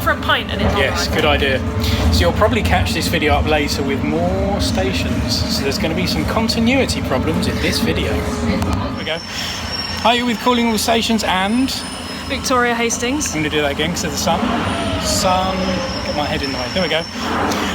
out for a pint and it's Yes, good idea. So you'll probably catch this video up later with more stations. So there's going to be some continuity problems in this video. There we go. Are you with calling all stations and... Victoria Hastings. I'm going to do that again because of the sun. Get my head in the way. There we go.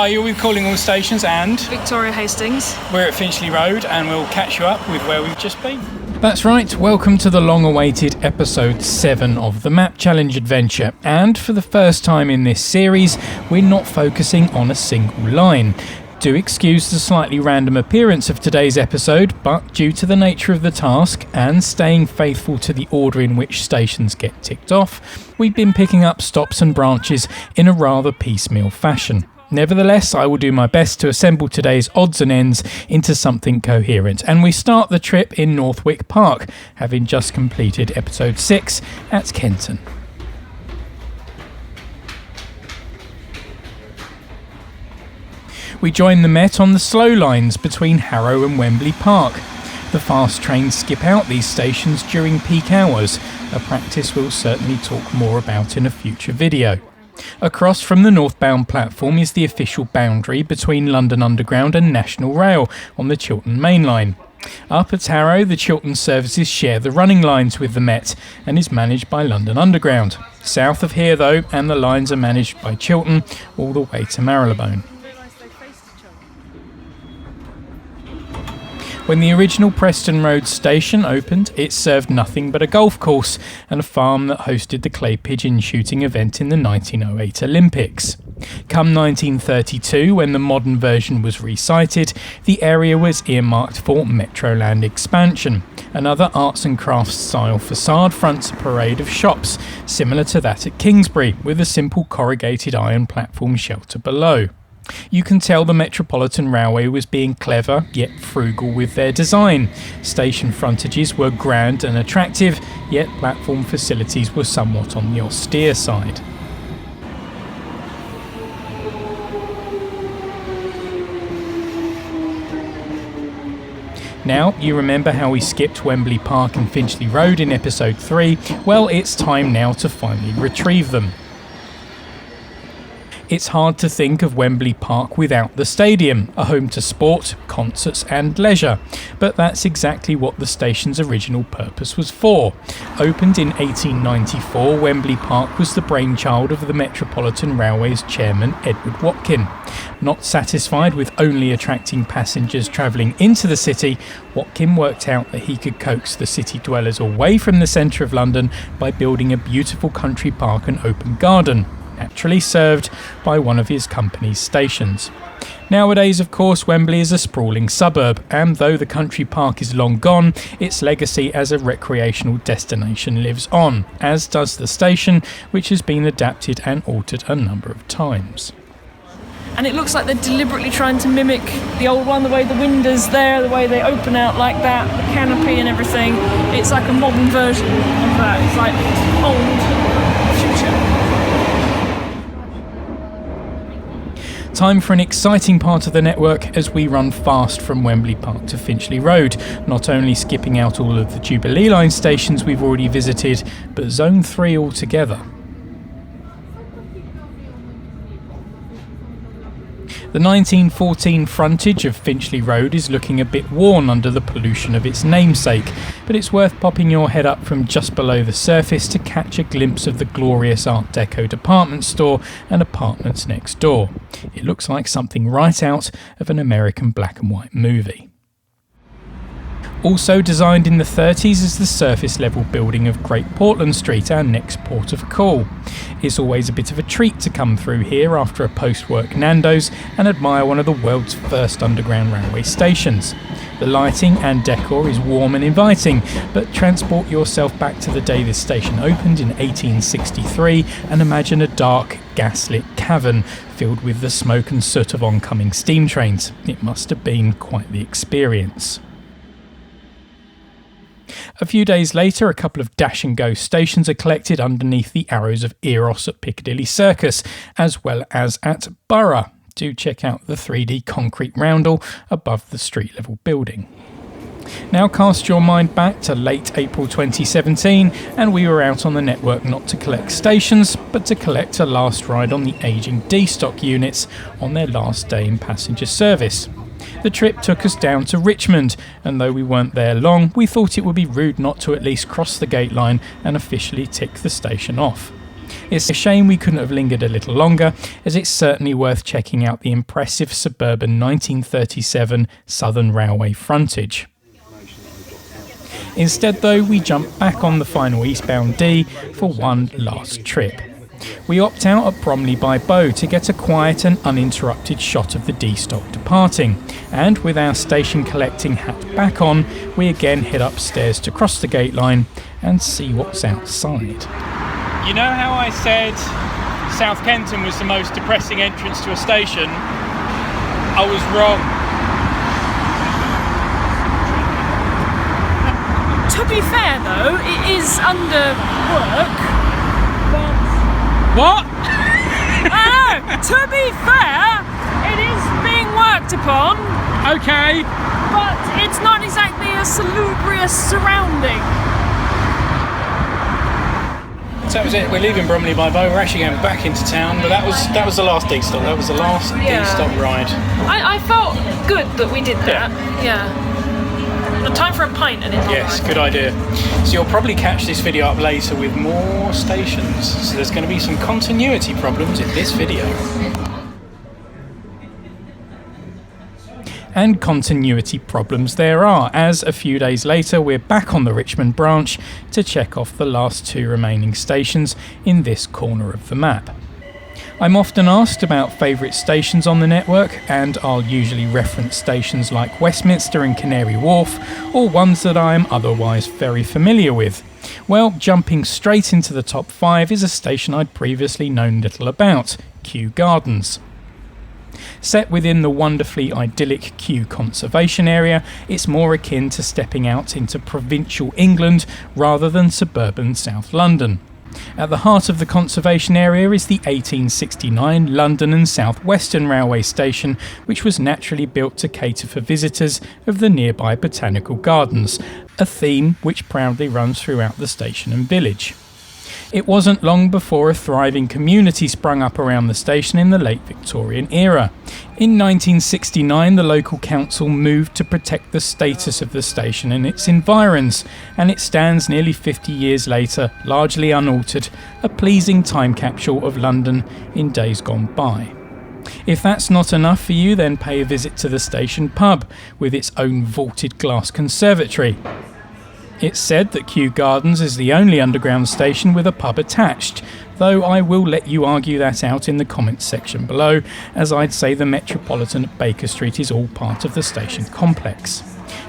Are you with calling all stations and... Victoria Hastings. We're at Finchley Road and we'll catch you up with where we've just been. That's right, welcome to the long-awaited episode 7 of the Map Challenge adventure, and for the first time in this series, we're not focusing on a single line. Do excuse the slightly random appearance of today's episode, but due to the nature of the task and staying faithful to the order in which stations get ticked off, we've been picking up stops and branches in a rather piecemeal fashion. Nevertheless, I will do my best to assemble today's odds and ends into something coherent, and we start the trip in Northwick Park, having just completed episode 6 at Kenton. We join the Met on the slow lines between Harrow and Wembley Park. The fast trains skip out these stations during peak hours, a practice we'll certainly talk more about in a future video. Across from the northbound platform is the official boundary between London Underground and National Rail on the Chiltern Main Line. Up at Harrow, the Chiltern services share the running lines with the Met and is managed by London Underground. South of here though, and the lines are managed by Chiltern all the way to Marylebone. When the original Preston Road station opened, it served nothing but a golf course and a farm that hosted the clay pigeon shooting event in the 1908 Olympics. Come 1932, when the modern version was resited, the area was earmarked for Metroland expansion. Another arts and crafts style facade fronts a parade of shops, similar to that at Kingsbury, with a simple corrugated iron platform shelter below. You can tell the Metropolitan Railway was being clever yet frugal with their design. Station frontages were grand and attractive, yet platform facilities were somewhat on the austere side. Now, you remember how we skipped Wembley Park and Finchley Road in episode 3? Well, it's time now to finally retrieve them. It's hard to think of Wembley Park without the stadium, a home to sport, concerts and leisure. But that's exactly what the station's original purpose was for. Opened in 1894, Wembley Park was the brainchild of the Metropolitan Railway's chairman, Edward Watkin. Not satisfied with only attracting passengers travelling into the city, Watkin worked out that he could coax the city dwellers away from the centre of London by building a beautiful country park and open garden, naturally served by one of his company's stations. Nowadays, of course, Wembley is a sprawling suburb, and though the country park is long gone, its legacy as a recreational destination lives on, as does the station, which has been adapted and altered a number of times. And it looks like they're deliberately trying to mimic the old one, the way the windows there, the way they open out like that, the canopy and everything. It's like a modern version of that. It's like old future. Time for an exciting part of the network as we run fast from Wembley Park to Finchley Road, not only skipping out all of the Jubilee Line stations we've already visited, but Zone 3 altogether. The 1914 frontage of Finchley Road is looking a bit worn under the pollution of its namesake, but it's worth popping your head up from just below the surface to catch a glimpse of the glorious Art Deco department store and apartments next door. It looks like something right out of an American black and white movie. Also designed in the 30s is the surface level building of Great Portland Street, our next port of call. It's always a bit of a treat to come through here after a post-work Nando's and admire one of the world's first underground railway stations. The lighting and decor is warm and inviting, but transport yourself back to the day this station opened in 1863 and imagine a dark, gaslit cavern filled with the smoke and soot of oncoming steam trains. It must have been quite the experience. A few days later, a couple of dash and go stations are collected underneath the Arrows of Eros at Piccadilly Circus, as well as at Borough. Do check out the 3D concrete roundel above the street level building. Now cast your mind back to late April 2017 and we were out on the network not to collect stations but to collect a last ride on the ageing D-Stock units on their last day in passenger service. The trip took us down to Richmond, and though we weren't there long, we thought it would be rude not to at least cross the gate line and officially tick the station off. It's a shame we couldn't have lingered a little longer, as it's certainly worth checking out the impressive suburban 1937 Southern Railway frontage. Instead though, we jump back on the final eastbound D for one last trip. We opt out at Bromley-By-Bow to get a quiet and uninterrupted shot of the D-Stock departing, and with our station collecting hat back on, we again head upstairs to cross the gate line and see what's outside. You know how I said South Kenton was the most depressing entrance to a station? I was wrong. To be fair though, it is under work. What? To be fair, it is being worked upon. Okay. But it's not exactly a salubrious surrounding. So that was it. We're leaving Bromley-By-Bow. We're actually going back into town, but that was the last D-Stop. That was the last D-Stop ride. I felt good that we did that. Yeah. Time for a pint and it's Yes, good idea. So you'll probably catch this video up later with more stations. So there's going to be some continuity problems in this video. And continuity problems there are, as a few days later we're back on the Richmond branch to check off the last two remaining stations in this corner of the map. I'm often asked about favourite stations on the network, and I'll usually reference stations like Westminster and Canary Wharf, or ones that I am otherwise very familiar with. Well, jumping straight into the top 5 is a station I'd previously known little about, Kew Gardens. Set within the wonderfully idyllic Kew conservation area, it's more akin to stepping out into provincial England rather than suburban South London. At the heart of the conservation area is the 1869 London and South Western Railway Station, which was naturally built to cater for visitors of the nearby Botanical Gardens, a theme which proudly runs throughout the station and village. It wasn't long before a thriving community sprung up around the station in the late Victorian era. In 1969, the local council moved to protect the status of the station and its environs, and it stands nearly 50 years later, largely unaltered, a pleasing time capsule of London in days gone by. If that's not enough for you, then pay a visit to the station pub, with its own vaulted glass conservatory. It's said that Kew Gardens is the only underground station with a pub attached, though I will let you argue that out in the comments section below, as I'd say the Metropolitan at Baker Street is all part of the station complex.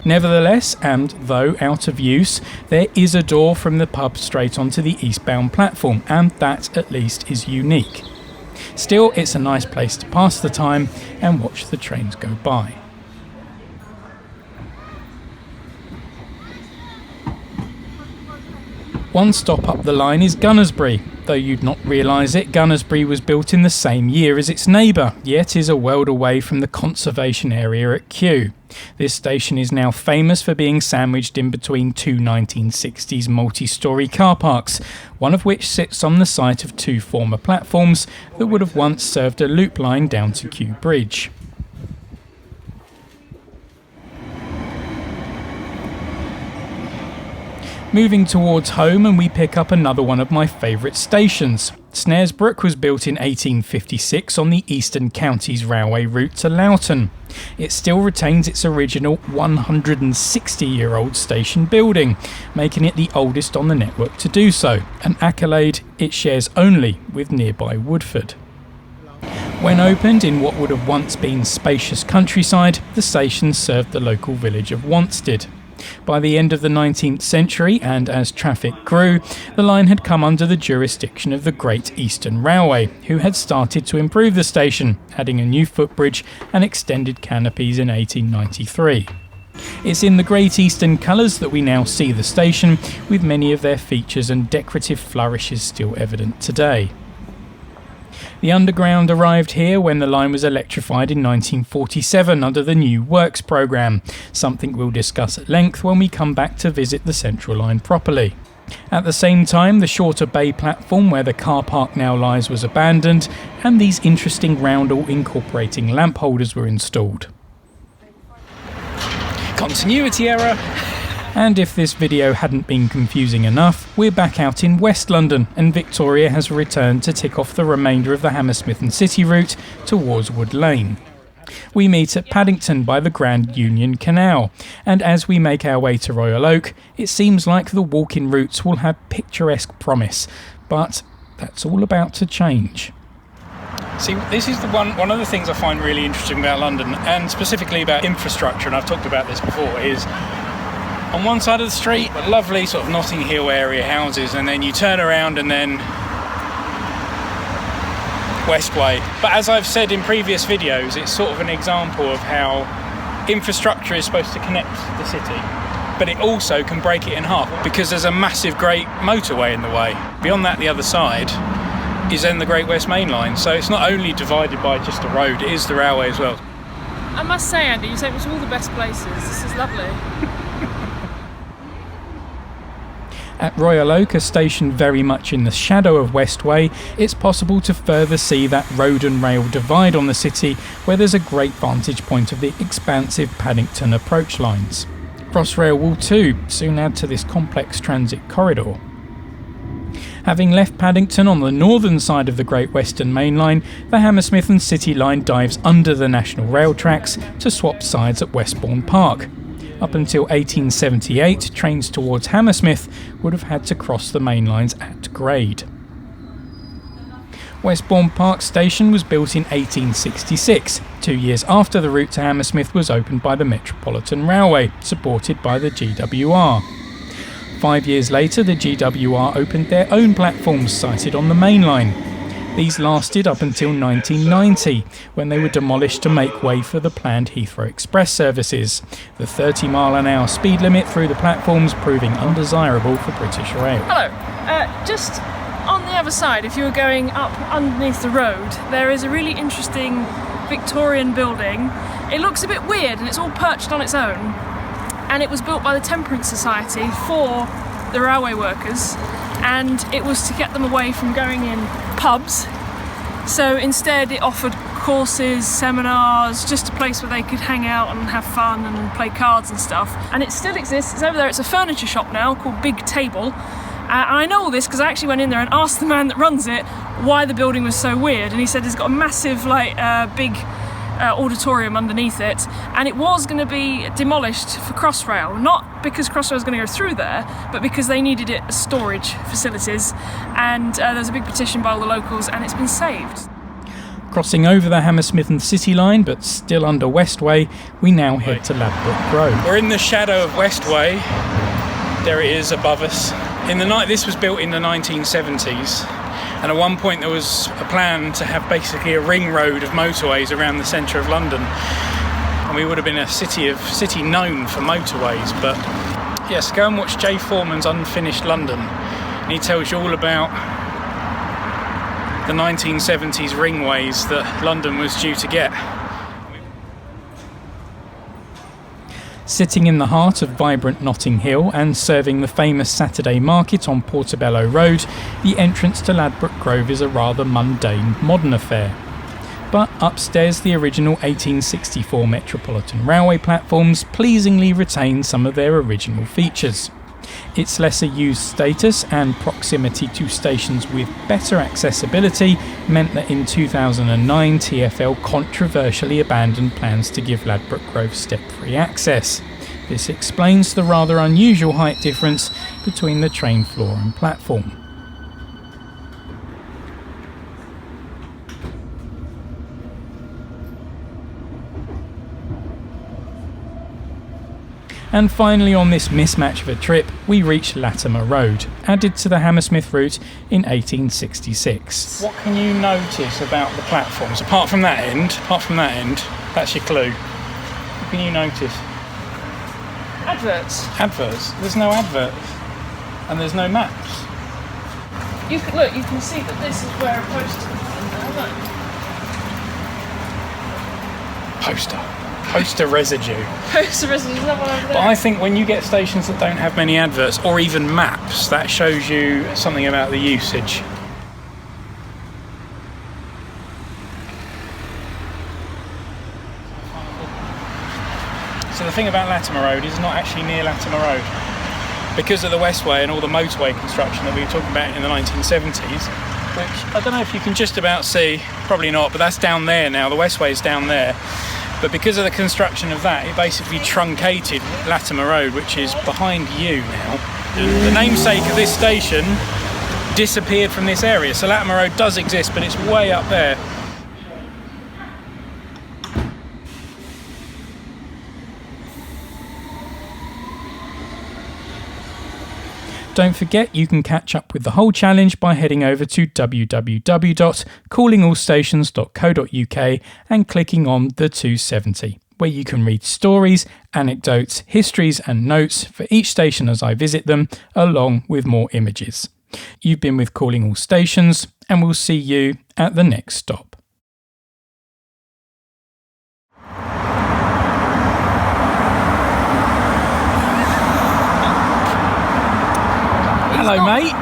Nevertheless, and though out of use, there is a door from the pub straight onto the eastbound platform, and that at least is unique. Still, it's a nice place to pass the time and watch the trains go by. One stop up the line is Gunnersbury. Though you'd not realise it, Gunnersbury was built in the same year as its neighbour, yet is a world away from the conservation area at Kew. This station is now famous for being sandwiched in between two 1960s multi-storey car parks, one of which sits on the site of two former platforms that would have once served a loop line down to Kew Bridge. Moving towards home, and we pick up another one of my favourite stations. Snaresbrook was built in 1856 on the Eastern Counties Railway route to Loughton. It still retains its original 160-year-old station building, making it the oldest on the network to do so, an accolade it shares only with nearby Woodford. When opened in what would have once been spacious countryside, the station served the local village of Wanstead. By the end of the 19th century, and as traffic grew, the line had come under the jurisdiction of the Great Eastern Railway, who had started to improve the station, adding a new footbridge and extended canopies in 1893. It's in the Great Eastern colours that we now see the station, with many of their features and decorative flourishes still evident today. The Underground arrived here when the line was electrified in 1947 under the New Works programme, something we'll discuss at length when we come back to visit the Central Line properly. At the same time, the shorter bay platform where the car park now lies was abandoned, and these interesting roundel incorporating lamp holders were installed. Continuity error. And if this video hadn't been confusing enough, we're back out in West London, and Victoria has returned to tick off the remainder of the Hammersmith and City route towards Wood Lane. We meet at Paddington by the Grand Union Canal, and as we make our way to Royal Oak, it seems like the walk-in routes will have picturesque promise, but that's all about to change. See, this is one of the things I find really interesting about London, and specifically about infrastructure, and I've talked about this before, is on one side of the street, lovely sort of Notting Hill area houses, and then you turn around and then Westway. But as I've said in previous videos, it's sort of an example of how infrastructure is supposed to connect the city, but it also can break it in half because there's a massive great motorway in the way. Beyond that, the other side is then the Great West Main Line, so it's not only divided by just a road, it is the railway as well. I must say, Andy, you take me to all the best places. This is lovely. At Royal Oak, a station very much in the shadow of Westway, it's possible to further see that road and rail divide on the city, where there's a great vantage point of the expansive Paddington approach lines. Crossrail will too soon add to this complex transit corridor. Having left Paddington on the northern side of the Great Western Main Line, the Hammersmith and City line dives under the National Rail tracks to swap sides at Westbourne Park. Up until 1878, trains towards Hammersmith would have had to cross the main lines at grade. Westbourne Park station was built in 1866, 2 years after the route to Hammersmith was opened by the Metropolitan Railway, supported by the GWR. 5 years later, the GWR opened their own platforms sited on the main line. These lasted up until 1990, when they were demolished to make way for the planned Heathrow Express services, the 30-mile-an-hour speed limit through the platforms proving undesirable for British Rail. Hello. Just on the other side, if you were going up underneath the road, there is a really interesting Victorian building. It looks a bit weird and it's all perched on its own, and it was built by the Temperance Society for the railway workers, and it was to get them away from going in pubs. So instead it offered courses, seminars, just a place where they could hang out and have fun and play cards and stuff. And it still exists. It's over there. It's a furniture shop now called Big Table. And I know all this because I actually went in there and asked the man that runs it why the building was so weird, and he said it's got a massive big auditorium underneath it, and it was going to be demolished for Crossrail, not because Crossrail was going to go through there, but because they needed it as storage facilities, and there's a big petition by all the locals, and it's been saved. Crossing over the Hammersmith and City line, but still under Westway, we now head to Ladbroke Grove. We're in the shadow of Westway. There it is above us. This was built in the 1970s. And at one point there was a plan to have basically a ring road of motorways around the centre of London, and we would have been a city known for motorways. But yes, go and watch Jay Foreman's Unfinished London, and he tells you all about the 1970s ringways that London was due to get. Sitting in the heart of vibrant Notting Hill and serving the famous Saturday market on Portobello Road, the entrance to Ladbroke Grove is a rather mundane modern affair. But upstairs, the original 1864 Metropolitan Railway platforms pleasingly retain some of their original features. Its lesser used status and proximity to stations with better accessibility meant that in 2009 TfL controversially abandoned plans to give Ladbroke Grove step-free access. This explains the rather unusual height difference between the train floor and platform. And finally, on this mismatch of a trip, we reach Latimer Road, added to the Hammersmith route in 1866. What can you notice about the platforms, apart from that end, that's your clue. What can you notice? Adverts. Adverts? There's no adverts. And there's no maps. You can see that this is where a post is. Poster residue. Poster residue, is that one over But there? I think when you get stations that don't have many adverts or even maps, that shows you something about the usage. So the thing about Latimer Road is not actually near Latimer Road. Because of the Westway and all the motorway construction that we were talking about in the 1970s, which I don't know if you can just about see, probably not, but that's down there now, the Westway is down there. But because of the construction of that, it basically truncated Latimer Road, which is behind you now. The namesake of this station disappeared from this area, so Latimer Road does exist, but it's way up there. Don't forget you can catch up with the whole challenge by heading over to www.callingallstations.co.uk and clicking on the 270, where you can read stories, anecdotes, histories and notes for each station as I visit them, along with more images. You've been with Calling All Stations, and we'll see you at the next stop. Hello, mate.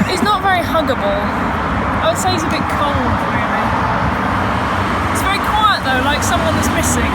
He's not very huggable. I would say he's a bit cold, really. It's very quiet though, like someone that's missing.